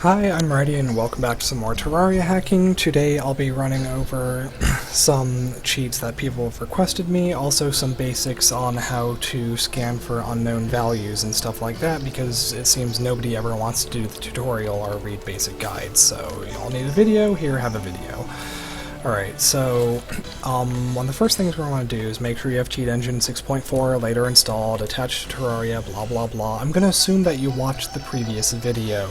Hi, I'm Ready and welcome back to some more Terraria hacking. Today I'll be running over some cheats that people have requested me, also some basics on how to scan for unknown values and stuff like that, because it seems nobody ever wants to do the tutorial or read basic guides, so y'all need a video, here have a video. Alright, so one of the first things we're going to do is make sure you have Cheat Engine 6.4 later installed, attached to Terraria, blah blah blah. I'm going to assume that you watched the previous video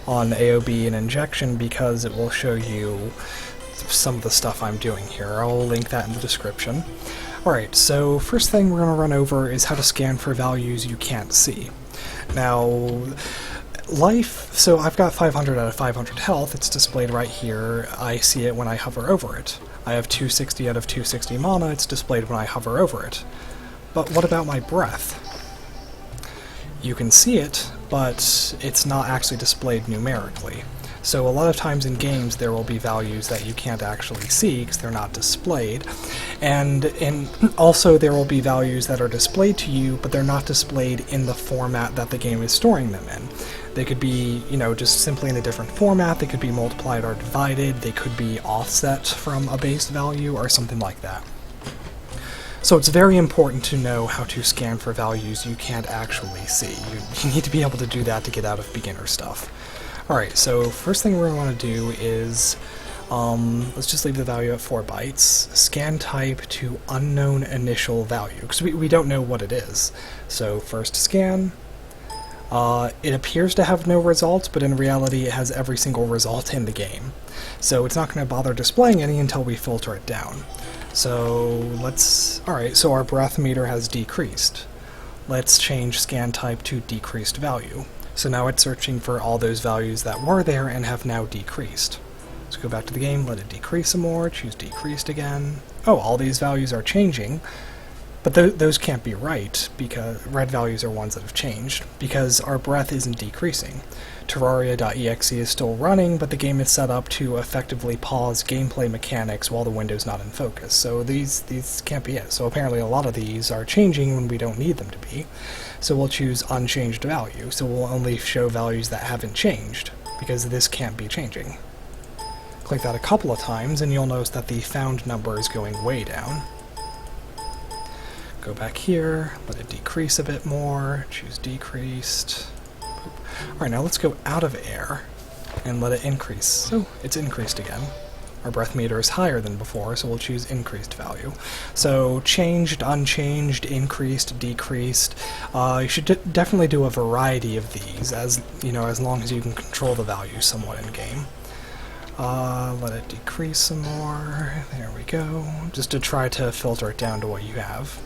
on AOB and injection because it will show you some of the stuff I'm doing here. I'll link that in the description. Alright, so first thing we're going to run over is how to scan for values you can't see. Now, so I've got 500 out of 500 health, it's displayed right here, I see it when I hover over it. I have 260 out of 260 mana, it's displayed when I hover over it. But what about my breath? You can see it, but it's not actually displayed numerically. So a lot of times in games there will be values that you can't actually see because they're not displayed, and also there will be values that are displayed to you, but they're not displayed in the format that the game is storing them in. They could be, just simply in a different format, they could be multiplied or divided, they could be offset from a base value or something like that. So it's very important to know how to scan for values you can't actually see. You need to be able to do that to get out of beginner stuff. Alright, so first thing we're going to want to do is, let's just leave the value at 4 bytes, scan type to unknown initial value, because we don't know what it is. So first scan, it appears to have no results, but in reality it has every single result in the game. So it's not going to bother displaying any until we filter it down. So alright, so our breath meter has decreased. Let's change scan type to decreased value. So now it's searching for all those values that were there and have now decreased. Let's go back to the game, let it decrease some more, choose decreased again. Oh, all these values are changing, but those can't be right, because red values are ones that have changed, because our breath isn't decreasing. Terraria.exe is still running, but the game is set up to effectively pause gameplay mechanics while the window's not in focus, so these can't be it. So apparently a lot of these are changing when we don't need them to be. So we'll choose unchanged value, so we'll only show values that haven't changed, because this can't be changing. Click that a couple of times and you'll notice that the found number is going way down. Go back here, let it decrease a bit more, choose decreased. Alright, now let's go out of air and let it increase. So it's increased again. Our breath meter is higher than before, so we'll choose increased value. So changed, unchanged, increased, decreased. You should definitely do a variety of these, as long as you can control the value somewhat in game. Let it decrease some more. There we go. Just to try to filter it down to what you have.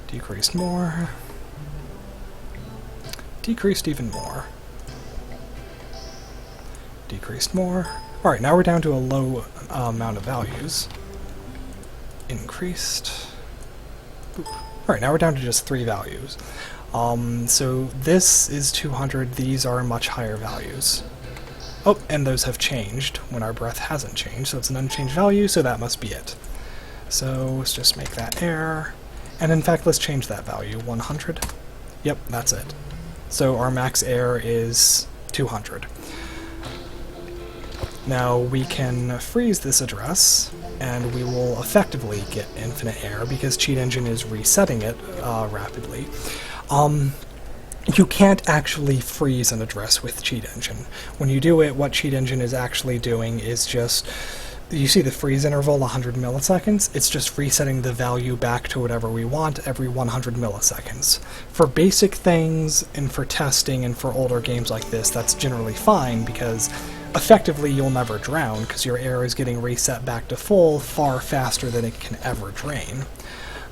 Decreased more. Decreased even more. Decreased more. Alright, now we're down to a low amount of values. Increased. Alright, now we're down to just 3 values. So this is 200, these are much higher values. Oh, and those have changed when our breath hasn't changed, so it's an unchanged value, so that must be it. So let's just make that air. And in fact, let's change that value, 100. Yep, that's it. So our max air is 200. Now we can freeze this address, and we will effectively get infinite air because Cheat Engine is resetting it rapidly. You can't actually freeze an address with Cheat Engine. When you do it, what Cheat Engine is actually doing is just, you see the freeze interval, 100 milliseconds? It's just resetting the value back to whatever we want every 100 milliseconds. For basic things, and for testing, and for older games like this, that's generally fine, because effectively you'll never drown, because your air is getting reset back to full far faster than it can ever drain.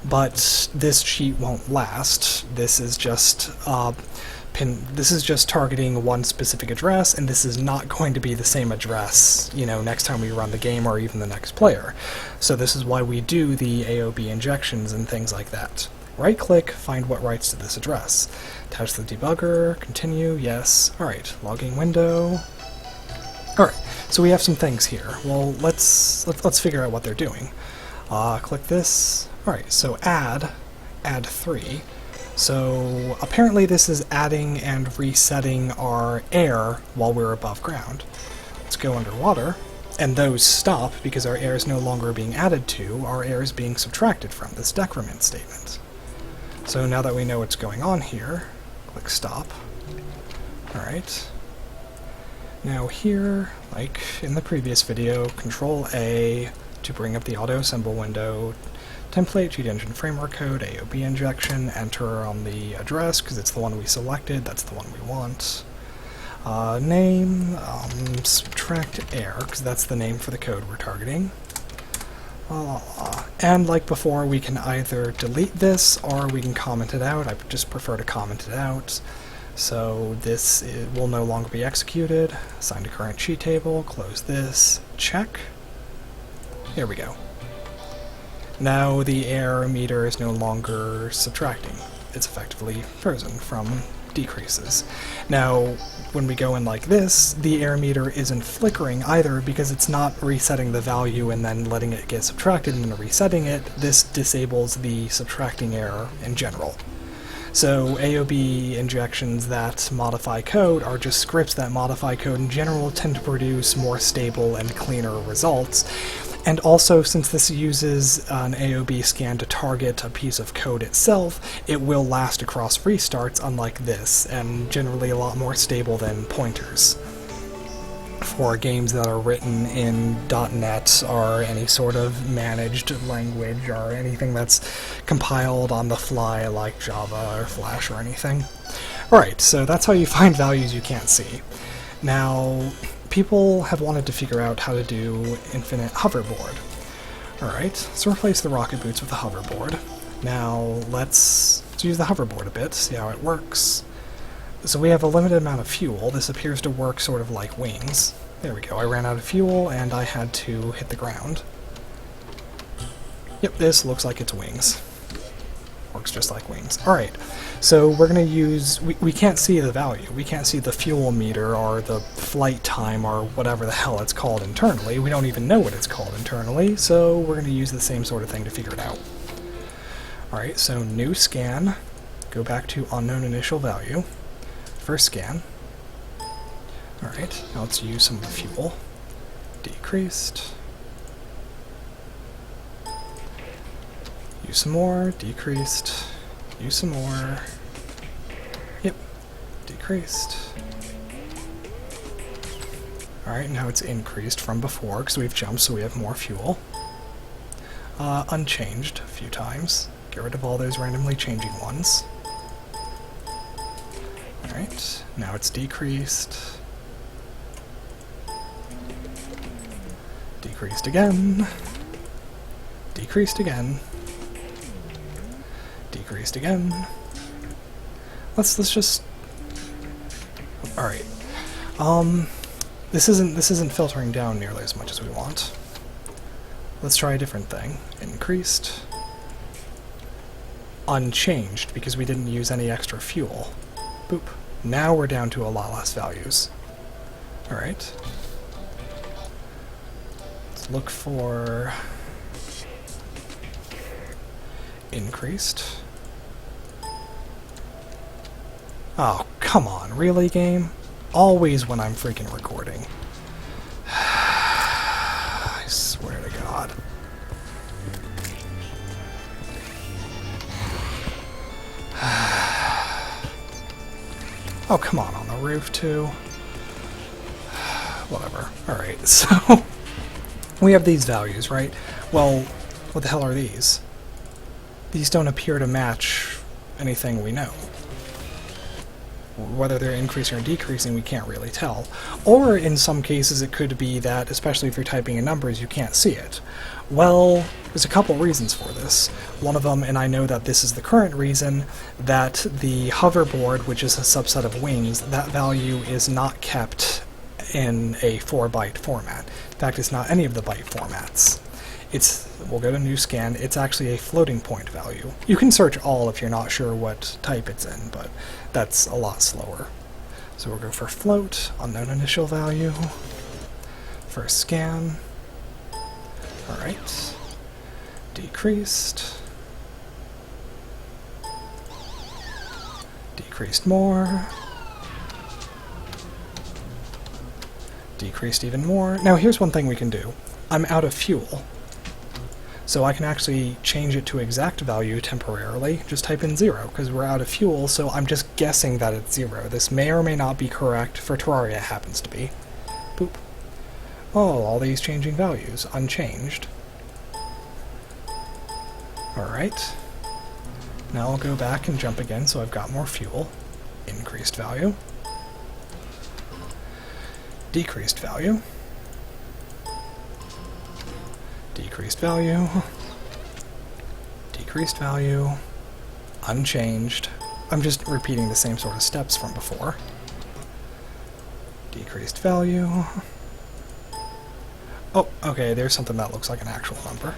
But this cheat won't last. This is just targeting one specific address, and this is not going to be the same address, next time we run the game or even the next player. So this is why we do the AOB injections and things like that. Right-click, find what writes to this address. Attach the debugger, continue, yes. Alright, logging window. Alright, so we have some things here. Well, let's figure out what they're doing. Click this. Alright, so add 3. So apparently this is adding and resetting our air while we're above ground. Let's go underwater, and those stop because our air is no longer being added to, our air is being subtracted from this decrement statement. So now that we know what's going on here, click stop. Alright. Now here, like in the previous video, Control A to bring up the auto assemble window, template, cheat engine framework code, AOB injection, enter on the address because it's the one we selected, that's the one we want. Name, subtract air because that's the name for the code we're targeting. And like before, we can either delete this or we can comment it out. I just prefer to comment it out. So this will no longer be executed. Assign to current cheat table, close this, check. Here we go. Now the air meter is no longer subtracting. It's effectively frozen from decreases. Now, when we go in like this, the air meter isn't flickering either because it's not resetting the value and then letting it get subtracted and then resetting it. This disables the subtracting error in general. So AOB injections that modify code are just scripts that modify code in general, tend to produce more stable and cleaner results. And also, since this uses an AOB scan to target a piece of code itself, it will last across restarts, unlike this, and generally a lot more stable than pointers. For games that are written in .NET or any sort of managed language or anything that's compiled on the fly like Java or Flash or anything. Alright, so that's how you find values you can't see. Now, people have wanted to figure out how to do infinite hoverboard. Alright, so replace the rocket boots with the hoverboard. Now let's use the hoverboard a bit, see how it works. So we have a limited amount of fuel. This appears to work sort of like wings. There we go, I ran out of fuel and I had to hit the ground. Yep, this looks like it's wings. Works just like wings. Alright, so we're going to use... We can't see the value. We can't see the fuel meter or the flight time or whatever the hell it's called internally. We don't even know what it's called internally, so we're going to use the same sort of thing to figure it out. Alright, so new scan. Go back to unknown initial value. First scan. Alright, now let's use some of the fuel. Decreased. Use some more, decreased. Use some more. Yep, decreased. Alright, now it's increased from before because we've jumped so we have more fuel. Unchanged a few times. Get rid of all those randomly changing ones. Alright, now it's decreased. Decreased again. Decreased again. Decreased again. Let's just... Alright. This isn't filtering down nearly as much as we want. Let's try a different thing. Increased. Unchanged, because we didn't use any extra fuel. Boop. Now we're down to a lot less values. Alright. Let's look for... increased. Oh, come on, really, game? Always when I'm freaking recording. I swear to God. Oh, come on the roof, too. Whatever. Alright, so... we have these values, right? Well, what the hell are these? These don't appear to match anything we know. Whether they're increasing or decreasing, we can't really tell. Or, in some cases, it could be that, especially if you're typing in numbers, you can't see it. Well, there's a couple reasons for this. One of them, and I know that this is the current reason, that the hoverboard, which is a subset of wings, that value is not kept in a 4-byte format. In fact, it's not any of the byte formats. We'll go to new scan, it's actually a floating point value. You can search all if you're not sure what type it's in, but that's a lot slower. So we'll go for float, unknown initial value, first scan, alright, decreased, decreased more, decreased even more. Now here's one thing we can do. I'm out of fuel, so I can actually change it to exact value temporarily. Just type in 0, because we're out of fuel, so I'm just guessing that it's 0. This may or may not be correct. For Terraria, it happens to be. Boop. Oh, all these changing values. Unchanged. Alright. Now I'll go back and jump again, so I've got more fuel. Increased value. Decreased value. Decreased value. Decreased value. Unchanged. I'm just repeating the same sort of steps from before. Decreased value. Oh, okay, there's something that looks like an actual number.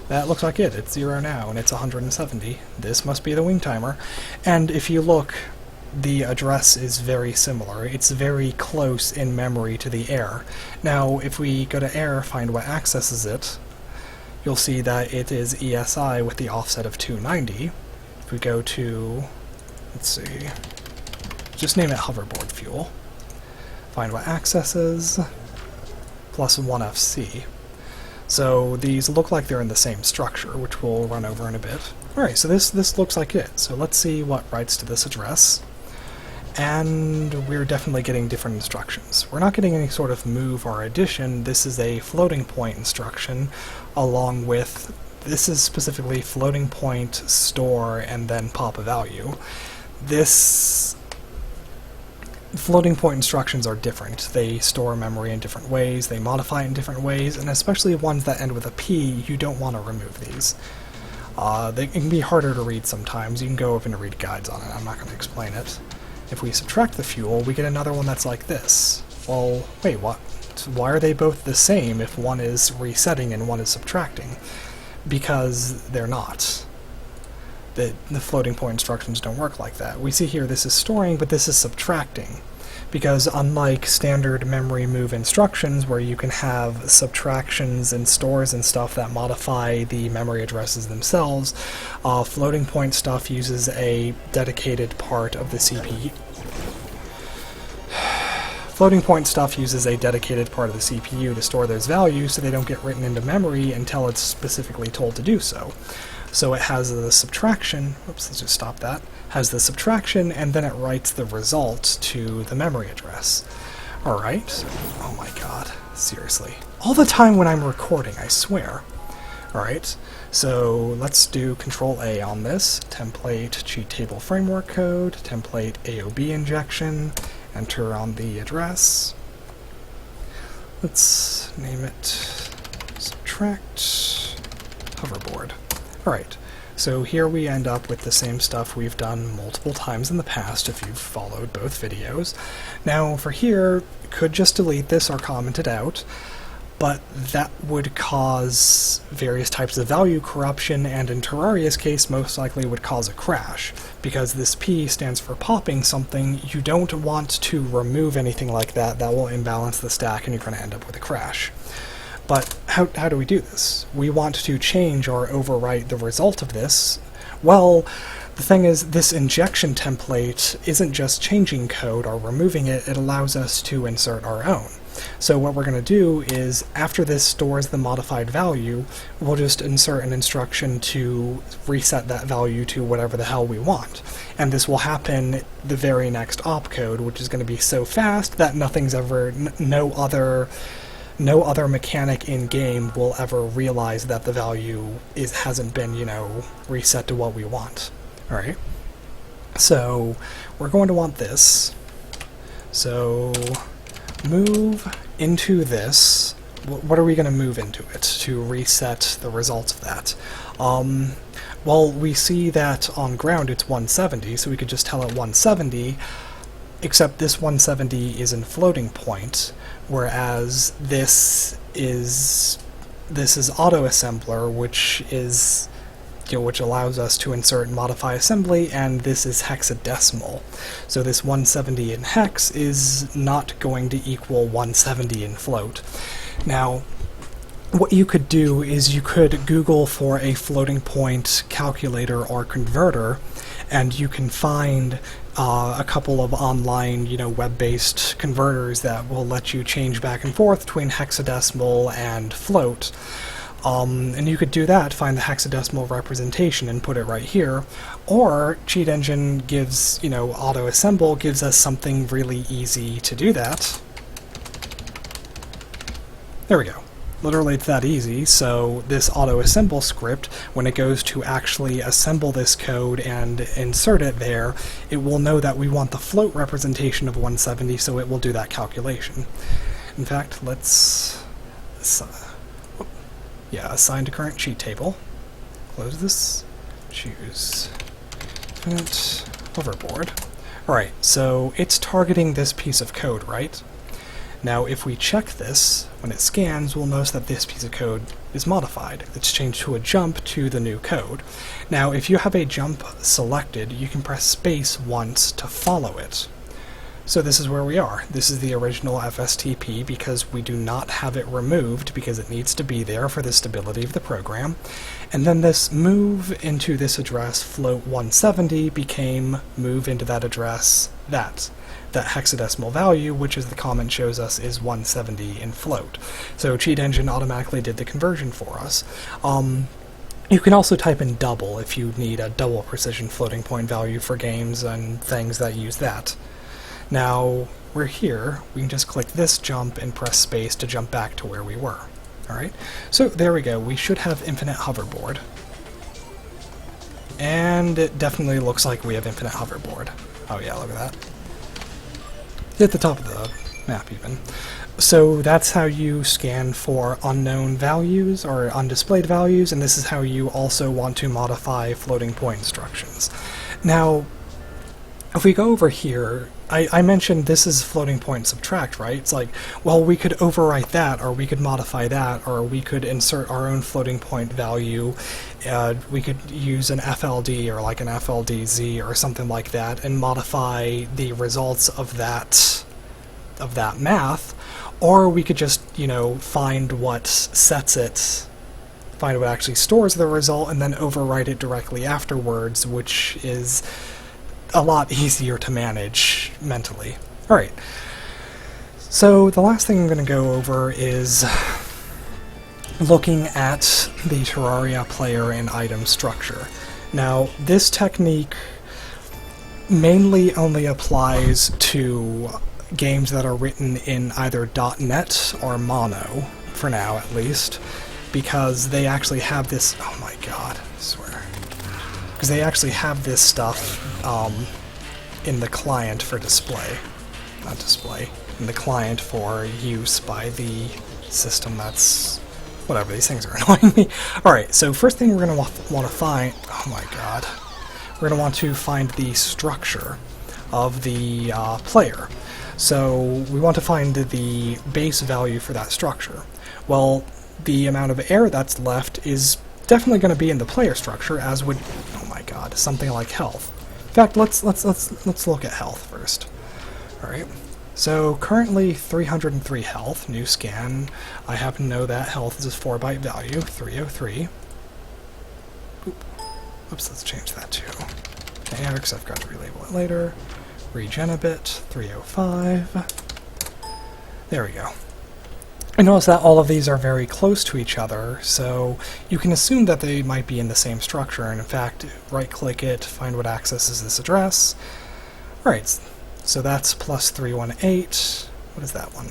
That looks like it. It's 0 now, and it's 170. This must be the wing timer. And if you look, the address is very similar. It's very close in memory to the air. Now, if we go to air, find what accesses it, you'll see that it is ESI with the offset of 290. If we go to, let's see, just name it hoverboard fuel. Find what accesses, plus 1FC. So these look like they're in the same structure, which we'll run over in a bit. Alright, so this looks like it. So let's see what writes to this address. And we're definitely getting different instructions. We're not getting any sort of move or addition. This is a floating point instruction, along with, this is specifically floating point, store, and then pop a value. This floating point instructions are different. They store memory in different ways, they modify it in different ways, and especially ones that end with a P, you don't want to remove these. They can be harder to read sometimes. You can go over and read guides on it. I'm not going to explain it. If we subtract the fuel, we get another one that's like this. Well, wait, what? Why are they both the same if one is resetting and one is subtracting? Because they're not. The floating point instructions don't work like that. We see here this is storing, but this is subtracting. Because unlike standard memory move instructions, where you can have subtractions and stores and stuff that modify the memory addresses themselves, floating point stuff uses a dedicated part of the CPU. Floating point stuff uses a dedicated part of the CPU to store those values so they don't get written into memory until it's specifically told to do so. So it has the subtraction, oops, let's just stop that, has the subtraction, and then it writes the result to the memory address. Alright, oh my god, seriously. All the time when I'm recording, I swear. Alright, so let's do Control-A on this, template cheat table framework code, template AOB injection, enter on the address. Let's name it subtract hoverboard. Alright, so here we end up with the same stuff we've done multiple times in the past if you've followed both videos. Now for here, could just delete this or comment it out, but that would cause various types of value corruption, and in Terraria's case most likely would cause a crash. Because this P stands for popping something, you don't want to remove anything like that. That will imbalance the stack and you're going to end up with a crash. But how do we do this? We want to change or overwrite the result of this. Well, the thing is, this injection template isn't just changing code or removing it, it allows us to insert our own. So what we're going to do is, after this stores the modified value, we'll just insert an instruction to reset that value to whatever the hell we want. And this will happen the very next opcode, which is going to be so fast that nothing's ever, no other mechanic in-game will ever realize that the value hasn't been, reset to what we want. Alright? So, we're going to want this. So, move into this. What are we going to move into it to reset the results of that? Well, we see that on ground it's 170, so we could just tell it 170, except this 170 is in floating point, whereas this is autoassembler, which allows us to insert and modify assembly, and this is hexadecimal. So this 170 in hex is not going to equal 170 in float. Now, what you could do is you could Google for a floating point calculator or converter, and you can find a couple of online, web-based converters that will let you change back and forth between hexadecimal and float. And you could do that, find the hexadecimal representation and put it right here. Or Cheat Engine gives, auto-assemble gives us something really easy to do that. There we go. Literally, it's that easy. So this auto-assemble script, when it goes to actually assemble this code and insert it there, it will know that we want the float representation of 170, so it will do that calculation. In fact, let's assign to current cheat table. Close this. Choose infinite hoverboard. Alright, so it's targeting this piece of code, right? Now, if we check this, when it scans, we'll notice that this piece of code is modified. It's changed to a jump to the new code. Now, if you have a jump selected, you can press space once to follow it. So this is where we are. This is the original FSTP because we do not have it removed because it needs to be there for the stability of the program. And then this move into this address, float 170, became move into that address, that hexadecimal value, which as the comment shows us is 170 in float. So Cheat Engine automatically did the conversion for us. You can also type in double if you need a double precision floating point value for games and things that use that. Now, we're here, we can just click this jump and press space to jump back to where we were. Alright, so there we go, we should have infinite hoverboard. And it definitely looks like we have infinite hoverboard. Oh yeah, look at that. At the top of the map even. So that's how you scan for unknown values or undisplayed values, and this is how you also want to modify floating point instructions. Now, if we go over here, I mentioned this is floating point subtract, right? It's like, well, we could overwrite that, or we could modify that, or we could insert our own floating point value. We could use an FLD or like an FLDZ or something like that and modify the results of that math, or we could just, find what sets it, find what actually stores the result, and then overwrite it directly afterwards, which is a lot easier to manage mentally. Alright, so the last thing I'm going to go over is looking at the Terraria player and item structure. Now, this technique mainly only applies to games that are written in either .NET or Mono, for now at least, because they actually have this... oh my god, I swear. Because they actually have this stuff in the client for display. Not display. In the client for use by the system that's... whatever, these things are annoying me. Alright, so first thing we're going to want to find... oh my god. We're going to want to find the structure of the player. So we want to find the base value for that structure. Well, the amount of air that's left is definitely going to be in the player structure, as would, oh my god, something like health. In fact, let's look at health first. All right. So currently 303 health, new scan. I happen to know that health is a 4-byte value, 303. Oop. Oops, let's change that to air because I've got to relabel it later. Regen a bit, 305. There we go. I notice that all of these are very close to each other, so you can assume that they might be in the same structure, and in fact, right-click it, find what accesses this address. Alright, so that's plus 318. What is that one?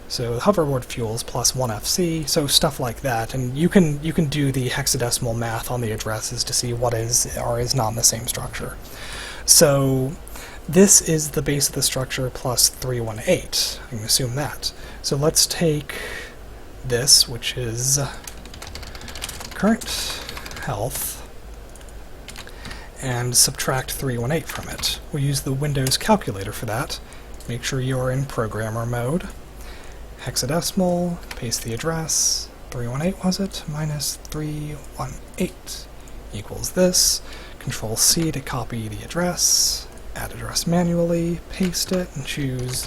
So the hoverboard fuels plus 1FC, so stuff like that, and you can do the hexadecimal math on the addresses to see what is or is not in the same structure. So this is the base of the structure plus 318. I can assume that. So let's take this, which is current health, and subtract 318 from it. We'll use the Windows calculator for that. Make sure you're in programmer mode. Hexadecimal, paste the address, 318 was it? Minus 318 equals this. Control C to copy the address, add address manually, paste it, and choose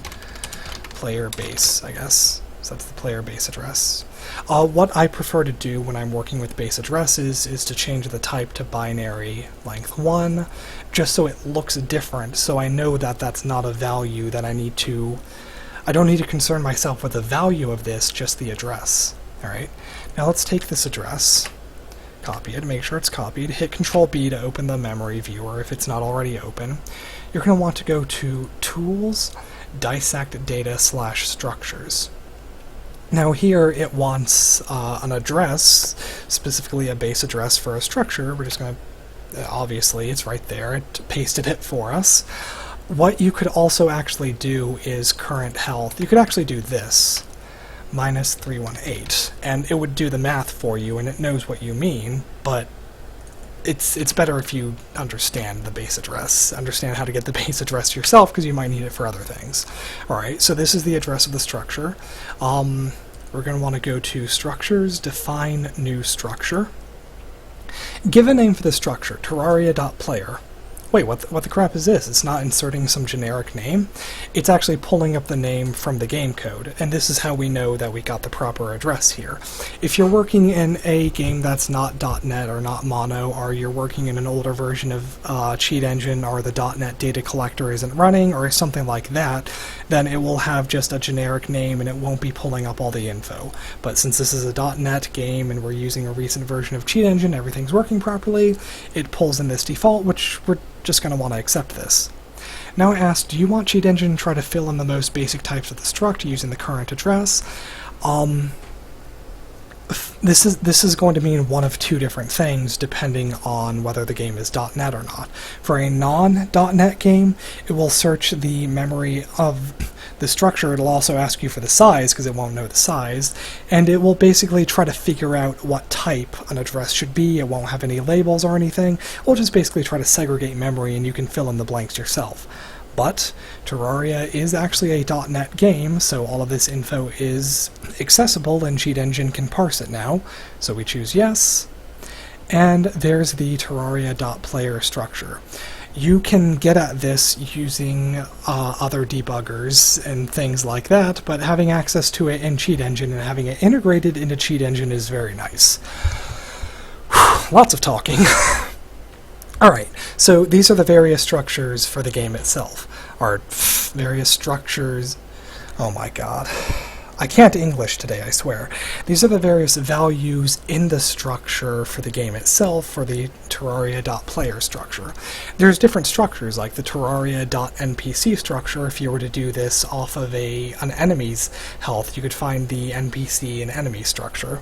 player base, I guess. So that's the player base address. What I prefer to do when I'm working with base addresses is to change the type to binary length 1, just so it looks different, so I know that that's not a value that I don't need to concern myself with the value of this, just the address. Alright, now let's take this address, copy it, make sure it's copied, hit Control B to open the memory viewer if it's not already open. You're going to want to go to Tools, Dissect Data / Structures. Now here it wants an address, specifically a base address for a structure. We're just going to, obviously it's right there, it pasted it for us. What you could also actually do is current health. You could actually do this, -318, and it would do the math for you and it knows what you mean, but it's better if you understand the base address, understand how to get the base address yourself, because you might need it for other things. Alright, so this is the address of the structure. We're going to want to go to Structures, Define New Structure. Give a name for the structure, Terraria.player. Wait, what the crap is this? It's not inserting some generic name. It's actually pulling up the name from the game code, and this is how we know that we got the proper address here. If you're working in a game that's not .NET or not Mono, or you're working in an older version of Cheat Engine, or the .NET data collector isn't running, or something like that, then it will have just a generic name and it won't be pulling up all the info. But since this is a .NET game and we're using a recent version of Cheat Engine, everything's working properly, it pulls in this default, which we're just going to want to accept this. Now I asked, do you want Cheat Engine to try to fill in the most basic types of the struct using the current address? This is going to mean one of two different things depending on whether the game is .NET or not. For a non-.NET game, it will search the memory of the structure. It'll also ask you for the size, because it won't know the size, and it will basically try to figure out what type an address should be. It won't have any labels or anything. It will just basically try to segregate memory, and you can fill in the blanks yourself. But Terraria is actually a .NET game, so all of this info is accessible and Cheat Engine can parse it now. So we choose yes, and there's the Terraria.player structure. You can get at this using other debuggers and things like that, but having access to it in Cheat Engine and having it integrated into Cheat Engine is very nice. Lots of talking. Alright, so these are the various structures for the game itself. Or various structures. Oh my god. I can't English today, I swear. These are the various values in the structure for the game itself, for the Terraria.player structure. There's different structures, like the Terraria.npc structure. If you were to do this off of an enemy's health, you could find the NPC and enemy structure.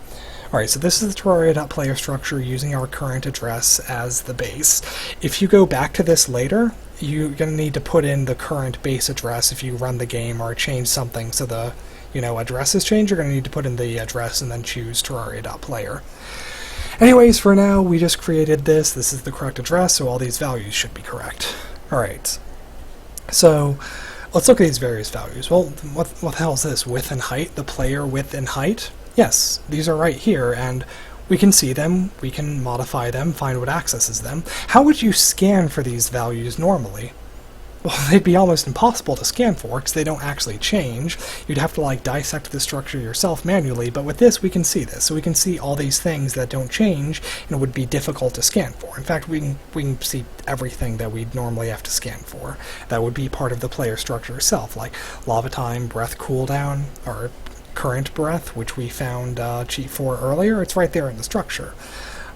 Alright, so this is the Terraria.player structure using our current address as the base. If you go back to this later, you're going to need to put in the current base address if you run the game or change something so the addresses change. You're going to need to put in the address and then choose Terraria.player. Anyways, for now, we just created this. This is the correct address, so all these values should be correct. Alright, so let's look at these various values. Well, what the hell is this? Width and height? The player width and height? Yes, these are right here, and we can see them, we can modify them, find what accesses them. How would you scan for these values normally? Well, they'd be almost impossible to scan for, because they don't actually change. You'd have to, dissect the structure yourself manually, but with this, we can see this. So we can see all these things that don't change, and it would be difficult to scan for. In fact, we can see everything that we'd normally have to scan for. That would be part of the player structure itself, like lava time, breath cooldown, or current breath, which we found cheat for earlier. It's right there in the structure.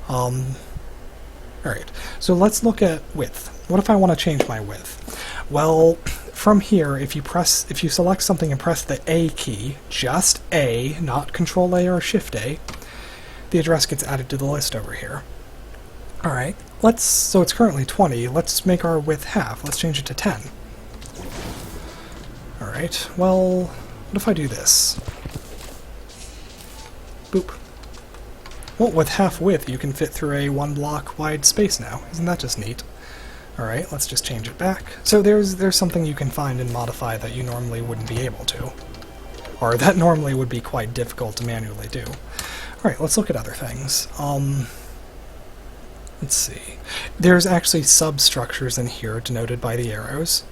Alright, so let's look at width. What if I want to change my width? Well, from here, if you select something and press the A key, just A, not Control A or Shift A, the address gets added to the list over here. Alright, so it's currently 20, let's make our width half, let's change it to 10. Alright, well, what if I do this? Boop. Well, with half width, you can fit through a 1 block wide space now. Isn't that just neat? Alright, let's just change it back. So there's something you can find and modify that you normally wouldn't be able to. Or that normally would be quite difficult to manually do. Alright, let's look at other things. Let's see. There's actually substructures in here denoted by the arrows.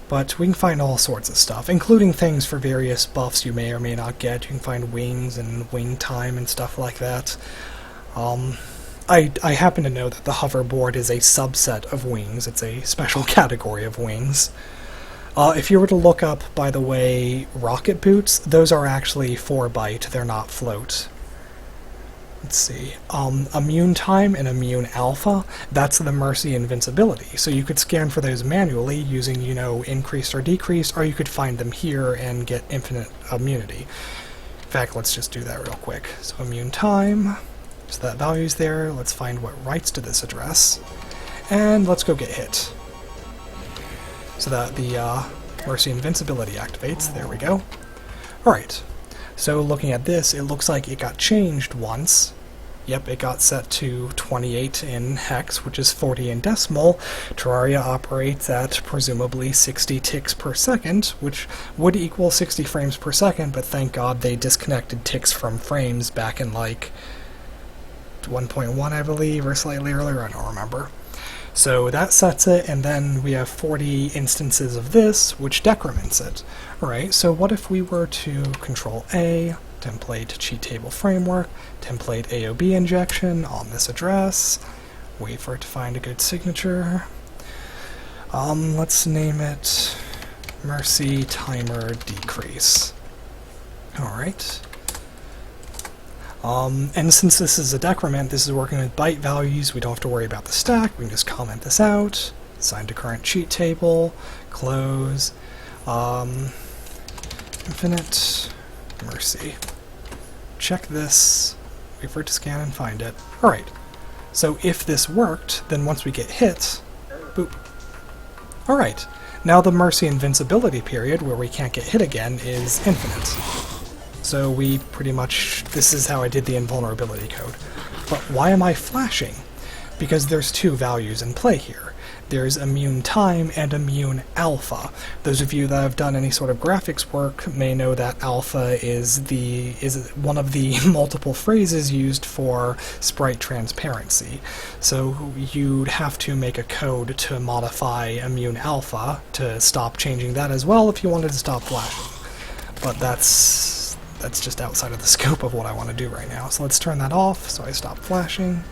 But we can find all sorts of stuff, including things for various buffs you may or may not get. You can find wings and wing time and stuff like that. I happen to know that the hoverboard is a subset of wings. It's a special category of wings. If you were to look up, by the way, rocket boots, those are actually 4-byte, they're not float. Let's see. Immune time and immune alpha, that's the mercy invincibility. So you could scan for those manually using, increased or decreased, or you could find them here and get infinite immunity. In fact, let's just do that real quick. So immune time, so that value's there. Let's find what writes to this address, and let's go get hit. So that the mercy invincibility activates. There we go. Alright. So looking at this, it looks like it got changed once. Yep, it got set to 28 in hex, which is 40 in decimal. Terraria operates at presumably 60 ticks per second, which would equal 60 frames per second, but thank God they disconnected ticks from frames back in like 1.1, I believe, or slightly earlier, I don't remember. So that sets it, and then we have 40 instances of this, which decrements it. Alright, so what if we were to Control A, template cheat table framework, template AOB injection on this address, wait for it to find a good signature. Let's name it Mercy Timer Decrease. Alright. And since this is a decrement, this is working with byte values, we don't have to worry about the stack, we can just comment this out, assign to current cheat table, close, infinite mercy. Check this, wait for it to scan and find it. Alright, so if this worked, then once we get hit, boop. Alright, now the mercy invincibility period, where we can't get hit again, is infinite. So we pretty much, this is how I did the invulnerability code. But why am I flashing? Because there's two values in play here. There's immune time and immune alpha. Those of you that have done any sort of graphics work may know that alpha is one of the multiple phrases used for sprite transparency. So you'd have to make a code to modify immune alpha to stop changing that as well if you wanted to stop flashing. But that's just outside of the scope of what I want to do right now. So let's turn that off, so I stop flashing.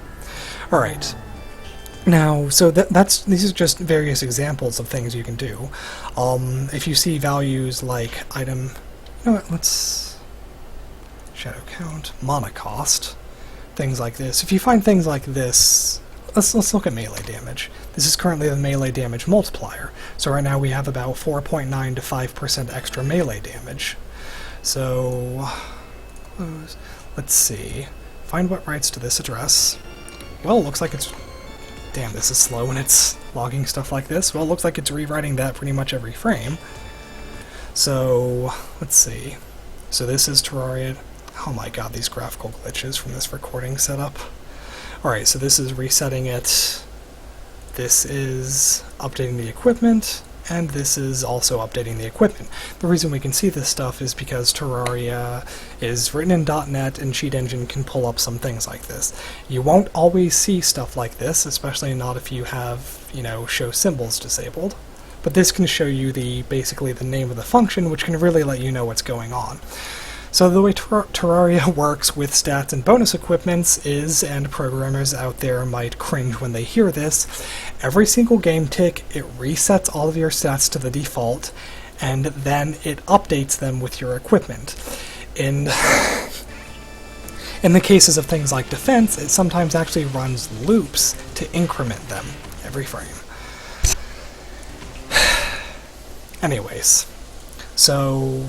Alright. Now, so these are just various examples of things you can do. If you see values like item... You know what, let's... shadow count, mana cost, things like this. If you find things like this... Let's look at melee damage. This is currently the melee damage multiplier. So right now we have about 4.9 to 5% extra melee damage. So, let's see. Find what writes to this address. Well, it looks like it's... Damn, this is slow when it's logging stuff like this. Well, it looks like it's rewriting that pretty much every frame. So, let's see. So this is Terraria. Oh my god, these graphical glitches from this recording setup. Alright, so this is resetting it. This is updating the equipment. And this is also updating the equipment. The reason we can see this stuff is because Terraria is written in .NET and Cheat Engine can pull up some things like this. You won't always see stuff like this, especially not if you have, show symbols disabled. But this can show you basically the name of the function, which can really let you know what's going on. So the way Terraria works with stats and bonus equipments is, and programmers out there might cringe when they hear this, every single game tick, it resets all of your stats to the default, and then it updates them with your equipment. In the cases of things like defense, it sometimes actually runs loops to increment them every frame. Anyways, so...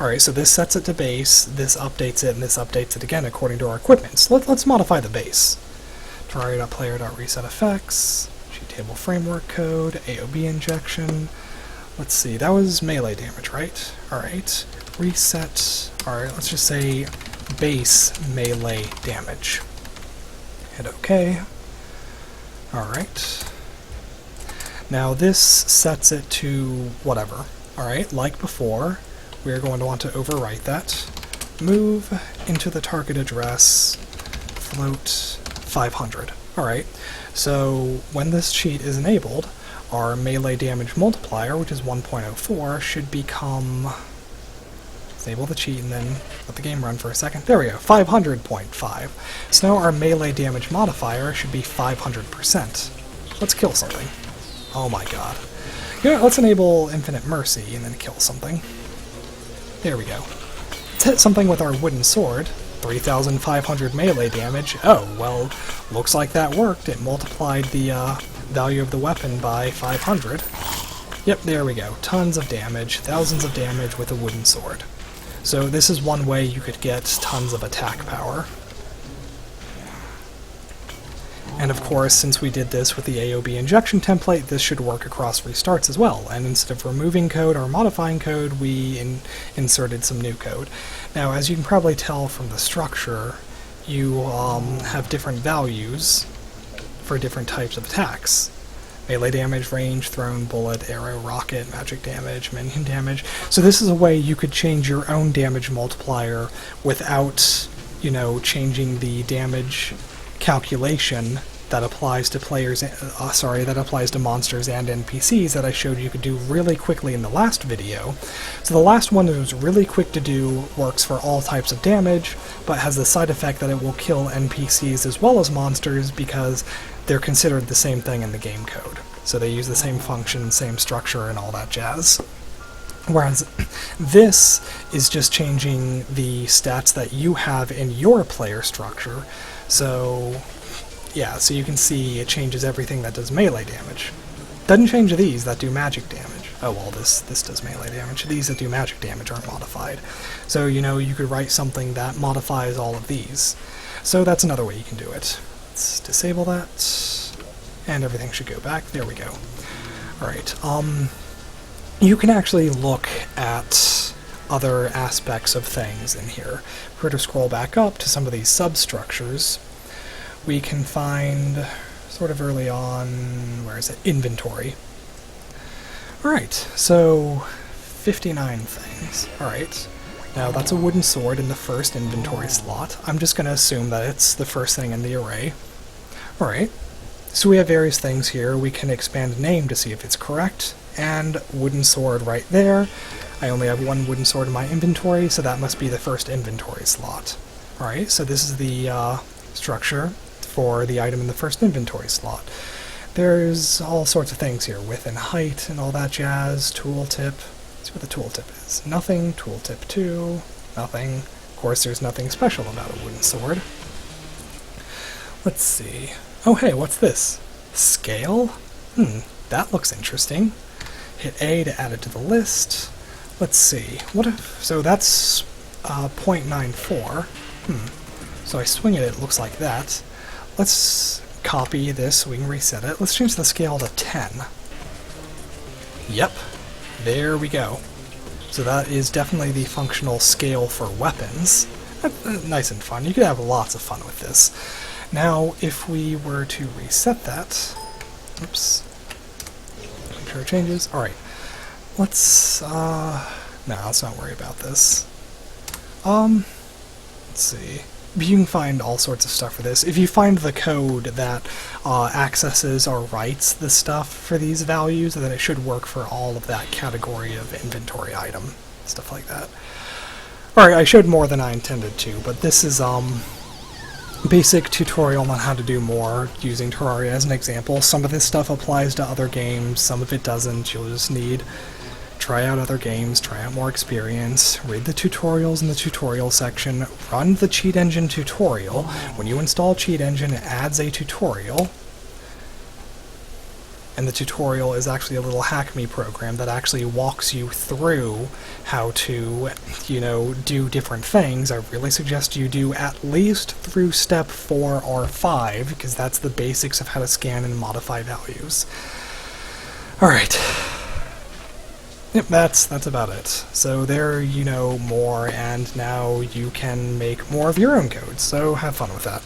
Alright, so this sets it to base, this updates it, and this updates it again according to our equipment. So let's modify the base. Terraria.player.resetEffects, cheat table framework code, AOB injection. Let's see, that was melee damage, right? Alright, reset, alright, let's just say base melee damage. Hit OK. Alright. Now this sets it to whatever. Alright, like before. We're going to want to overwrite that. Move into the target address, float 500. Alright, so when this cheat is enabled, our melee damage multiplier, which is 1.04, should become... Disable the cheat and then let the game run for a second. There we go, 500.5. So now our melee damage modifier should be 500%. Let's kill something. Oh my god. Yeah, let's enable Infinite Mercy and then kill something. There we go. Let's hit something with our wooden sword. 3,500 melee damage. Oh, well, looks like that worked. It multiplied the value of the weapon by 500. Yep, there we go. Tons of damage, thousands of damage with a wooden sword. So this is one way you could get tons of attack power. And of course, since we did this with the AOB injection template, this should work across restarts as well. And instead of removing code or modifying code, we inserted some new code. Now, as you can probably tell from the structure, you have different values for different types of attacks. Melee damage, range, thrown, bullet, arrow, rocket, magic damage, minion damage. So this is a way you could change your own damage multiplier without, you know, changing the damage calculation that applies to players, that applies to monsters and NPCs that I showed you could do really quickly in the last video. So the last one that was really quick to do, works for all types of damage, but has the side effect that it will kill NPCs as well as monsters because they're considered the same thing in the game code. So they use the same function, same structure, and all that jazz. Whereas this is just changing the stats that you have in your player structure. So, yeah, so you can see it changes everything that does melee damage. Doesn't change these that do magic damage. Oh, well, this does melee damage. These that do magic damage aren't modified. So, you know, you could write something that modifies all of these. So that's another way you can do it. Let's disable that, and everything should go back. There we go. Alright, you can actually look at other aspects of things in here. If we were to scroll back up to some of these substructures, we can find, sort of early on, where is it? Inventory. Alright, so 59 things. Alright, now that's a wooden sword in the first inventory slot. I'm just going to assume that it's the first thing in the array. Alright, so we have various things here. We can expand name to see if it's correct, and wooden sword right there. I only have one wooden sword in my inventory, so that must be the first inventory slot. Alright, so this is the structure for the item in the first inventory slot. There's all sorts of things here, width and height and all that jazz, tooltip. Let's see what the tooltip is. Nothing, tooltip 2, nothing. Of course, there's nothing special about a wooden sword. Let's see. Oh hey, what's this? Scale? That looks interesting. Hit A to add it to the list. Let's see. What if... So that's 0.94. So I swing it looks like that. Let's copy this so we can reset it. Let's change the scale to 10. Yep. There we go. So that is definitely the functional scale for weapons. Nice and fun. You could have lots of fun with this. Now, if we were to reset that... Oops. Make sure it changes. Alright. Let's... No, let's not worry about this. Let's see. You can find all sorts of stuff for this. If you find the code that accesses or writes the stuff for these values, then it should work for all of that category of inventory item. Stuff like that. Alright, I showed more than I intended to, but this is basic tutorial on how to do more using Terraria as an example. Some of this stuff applies to other games, some of it doesn't. You'll just need try out other games, try out more experience, read the tutorials in the tutorial section, run the Cheat Engine tutorial. When you install Cheat Engine, it adds a tutorial, and the tutorial is actually a little hack me program that actually walks you through how to, you know, do different things. I really suggest you do at least through step 4 or 5, because that's the basics of how to scan and modify values. Alright. Yep, that's about it. So there you know more, and now you can make more of your own code, so have fun with that.